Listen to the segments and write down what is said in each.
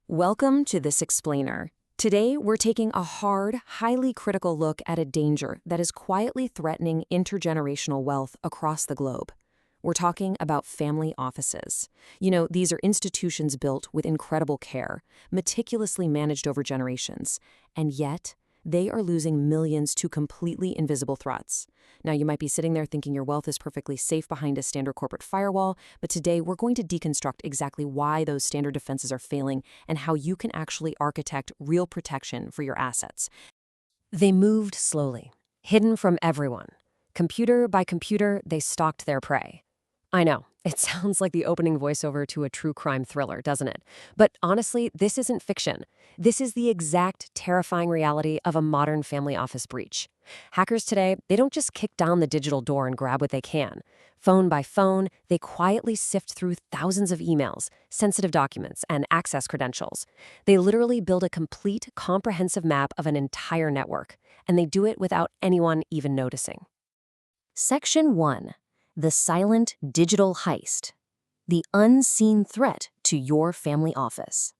Welcome to This Explainer. Today, we're taking a hard, highly critical look at a danger that is quietly threatening intergenerational wealth across the globe. We're talking about family offices. These are institutions built with incredible care, meticulously managed over generations, and yet they are losing millions to completely invisible threats. Now, you might be sitting there thinking your wealth is perfectly safe behind a standard corporate firewall, but today we're going to deconstruct exactly why those standard defenses are failing and how you can actually architect real protection for your assets. They moved slowly, hidden from everyone. Computer by computer, they stalked their prey. I know, it sounds like the opening voiceover to a true crime thriller, doesn't it? But honestly, this isn't fiction. This is the exact terrifying reality of a modern family office breach. Hackers today, they don't just kick down the digital door and grab what they can. Phone by phone, they quietly sift through thousands of emails, sensitive documents, and access credentials. They literally build a complete, comprehensive map of an entire network, and they do it without anyone even noticing. Section 1. The silent digital heist. The unseen threat to your family office.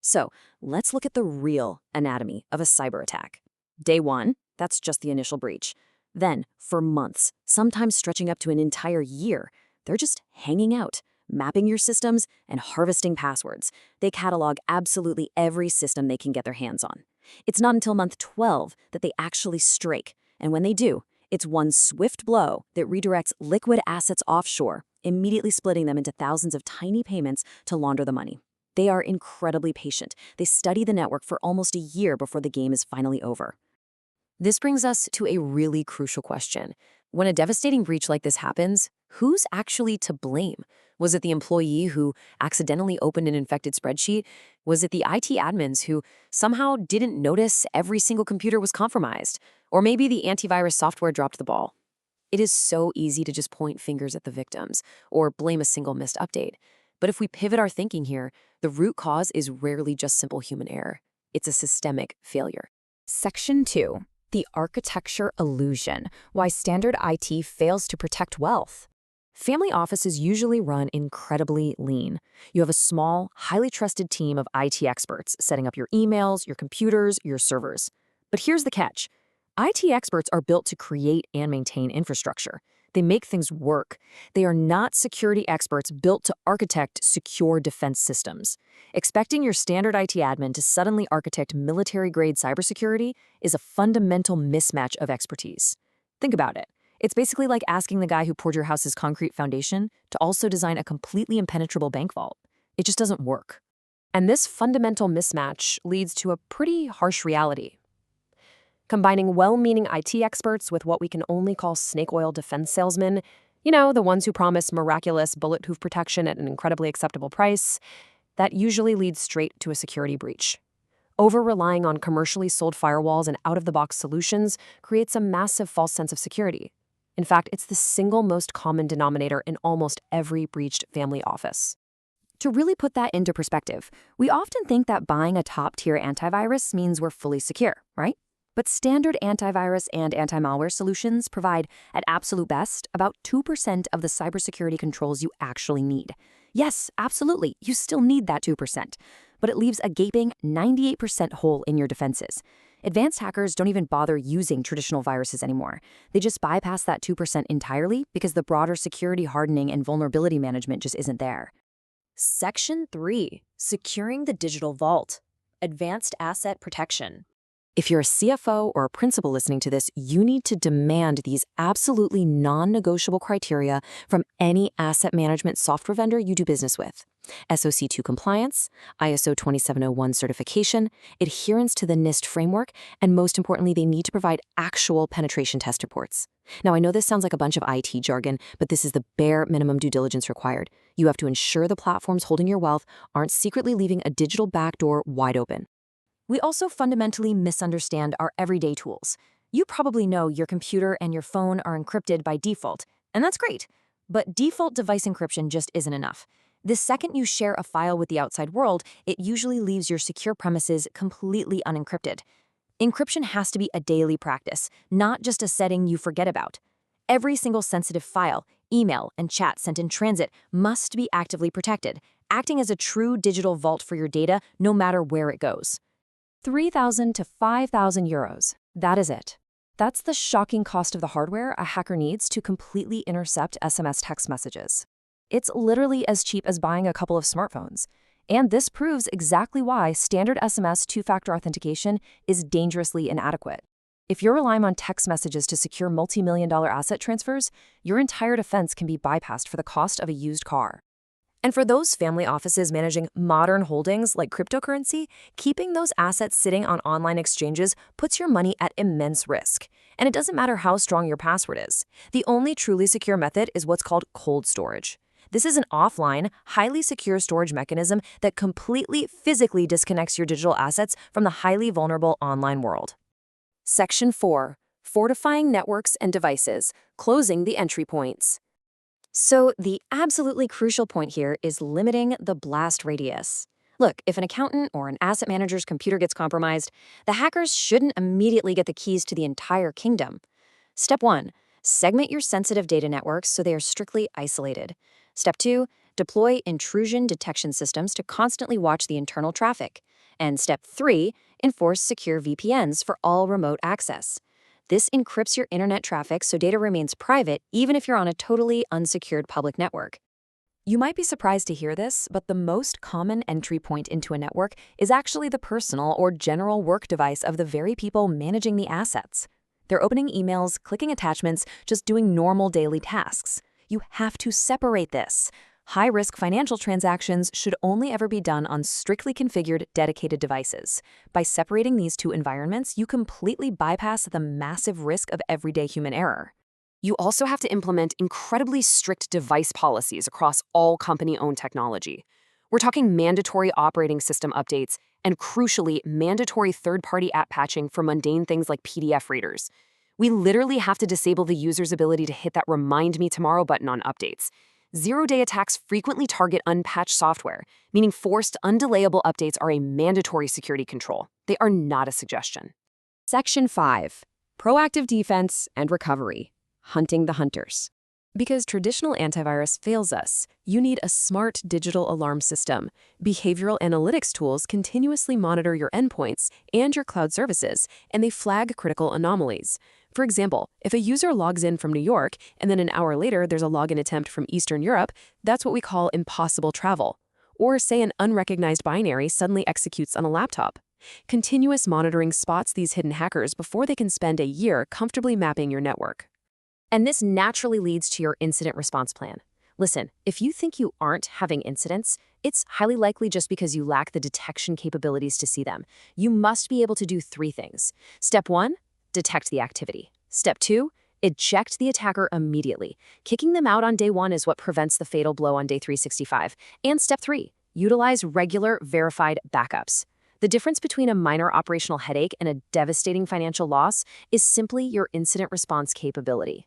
So, let's look at the real anatomy of a cyber attack. Day 1, that's just the initial breach. Then, for months, sometimes stretching up to an entire year, they're just hanging out, mapping your systems and harvesting passwords. They catalog absolutely every system they can get their hands on. It's not until month 12 that they actually strike, and when they do, it's one swift blow that redirects liquid assets offshore, immediately splitting them into thousands of tiny payments to launder the money. They are incredibly patient. They study the network for almost a year before the game is finally over. This brings us to a really crucial question. When a devastating breach like this happens, who's actually to blame? Was it the employee who accidentally opened an infected spreadsheet? Was it the IT admins who somehow didn't notice every single computer was compromised? Or maybe the antivirus software dropped the ball? It is so easy to just point fingers at the victims or blame a single missed update. But if we pivot our thinking here, the root cause is rarely just simple human error. It's a systemic failure. Section 2. The architecture illusion. Why standard IT fails to protect wealth. Family offices usually run incredibly lean. You have a small, highly trusted team of IT experts setting up your emails, your computers, your servers. But here's the catch. IT experts are built to create and maintain infrastructure. They make things work. They are not security experts built to architect secure defense systems. Expecting your standard IT admin to suddenly architect military-grade cybersecurity is a fundamental mismatch of expertise. Think about it. It's basically like asking the guy who poured your house's concrete foundation to also design a completely impenetrable bank vault. It just doesn't work. And this fundamental mismatch leads to a pretty harsh reality. Combining well-meaning IT experts with what we can only call snake oil defense salesmen, the ones who promise miraculous bulletproof protection at an incredibly acceptable price, that usually leads straight to a security breach. Over-relying on commercially sold firewalls and out-of-the-box solutions creates a massive false sense of security. In fact, it's the single most common denominator in almost every breached family office. To really put that into perspective, we often think that buying a top-tier antivirus means we're fully secure, right? But standard antivirus and anti-malware solutions provide, at absolute best, about 2% of the cybersecurity controls you actually need. Yes, absolutely, you still need that 2%, but it leaves a gaping 98% hole in your defenses. Advanced hackers don't even bother using traditional viruses anymore. They just bypass that 2% entirely because the broader security hardening and vulnerability management just isn't there. Section 3. Securing the digital vault. Advanced asset protection. If you're a CFO or a principal listening to this, you need to demand these absolutely non-negotiable criteria from any asset management software vendor you do business with. SOC 2 compliance, ISO 27001 certification, adherence to the NIST framework, and most importantly, they need to provide actual penetration test reports. Now, I know this sounds like a bunch of IT jargon, but this is the bare minimum due diligence required. You have to ensure the platforms holding your wealth aren't secretly leaving a digital backdoor wide open. We also fundamentally misunderstand our everyday tools. You probably know your computer and your phone are encrypted by default, and that's great. But default device encryption just isn't enough. The second you share a file with the outside world, it usually leaves your secure premises completely unencrypted. Encryption has to be a daily practice, not just a setting you forget about. Every single sensitive file, email, and chat sent in transit must be actively protected, acting as a true digital vault for your data no matter where it goes. 3,000 to 5,000 euros. That is it. That's the shocking cost of the hardware a hacker needs to completely intercept SMS text messages. It's literally as cheap as buying a couple of smartphones. And this proves exactly why standard SMS two-factor authentication is dangerously inadequate. If you're relying on text messages to secure multi-million-dollar asset transfers, your entire defense can be bypassed for the cost of a used car. And for those family offices managing modern holdings like cryptocurrency, keeping those assets sitting on online exchanges puts your money at immense risk. And it doesn't matter how strong your password is. The only truly secure method is what's called cold storage. This is an offline, highly secure storage mechanism that completely physically disconnects your digital assets from the highly vulnerable online world. Section 4. Fortifying networks and devices, closing the entry points. So the absolutely crucial point here is limiting the blast radius. Look, if an accountant or an asset manager's computer gets compromised, the hackers shouldn't immediately get the keys to the entire kingdom. Step 1. Segment your sensitive data networks so they are strictly isolated. Step 2. Deploy intrusion detection systems to constantly watch the internal traffic. And Step 3. Enforce secure VPNs for all remote access. This encrypts your internet traffic so data remains private even if you're on a totally unsecured public network. You might be surprised to hear this, but the most common entry point into a network is actually the personal or general work device of the very people managing the assets. They're opening emails, clicking attachments, just doing normal daily tasks. You have to separate this. High-risk financial transactions should only ever be done on strictly configured, dedicated devices. By separating these two environments, you completely bypass the massive risk of everyday human error. You also have to implement incredibly strict device policies across all company-owned technology. We're talking mandatory operating system updates and, crucially, mandatory third-party app patching for mundane things like PDF readers. We literally have to disable the user's ability to hit that Remind Me Tomorrow button on updates. Zero-day attacks frequently target unpatched software, meaning forced, undelayable updates are a mandatory security control. They are not a suggestion. Section 5. Proactive defense and recovery. Hunting the hunters. Because traditional antivirus fails us, you need a smart digital alarm system. Behavioral analytics tools continuously monitor your endpoints and your cloud services, and they flag critical anomalies. For example, if a user logs in from New York and then an hour later there's a login attempt from Eastern Europe, that's what we call impossible travel. Or say an unrecognized binary suddenly executes on a laptop. Continuous monitoring spots these hidden hackers before they can spend a year comfortably mapping your network. And this naturally leads to your incident response plan. Listen, if you think you aren't having incidents, it's highly likely just because you lack the detection capabilities to see them. You must be able to do 3 things. Step 1, detect the activity. Step 2, eject the attacker immediately. Kicking them out on day 1 is what prevents the fatal blow on day 365. And Step 3, utilize regular, verified backups. The difference between a minor operational headache and a devastating financial loss is simply your incident response capability.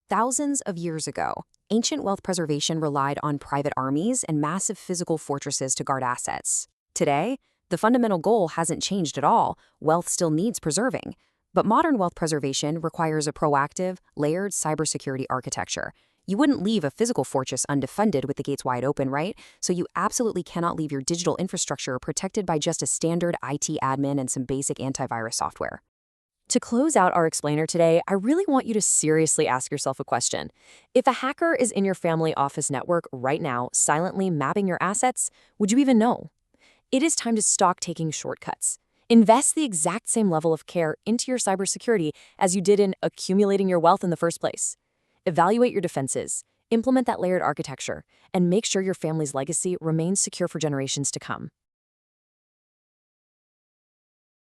Thousands of years ago, ancient wealth preservation relied on private armies and massive physical fortresses to guard assets. Today, the fundamental goal hasn't changed at all. Wealth still needs preserving. But modern wealth preservation requires a proactive, layered cybersecurity architecture. You wouldn't leave a physical fortress undefended with the gates wide open, right? So you absolutely cannot leave your digital infrastructure protected by just a standard IT admin and some basic antivirus software. To close out our explainer today, I really want you to seriously ask yourself a question. If a hacker is in your family office network right now, silently mapping your assets, would you even know? It is time to stop taking shortcuts. Invest the exact same level of care into your cybersecurity as you did in accumulating your wealth in the first place. Evaluate your defenses, implement that layered architecture, and make sure your family's legacy remains secure for generations to come.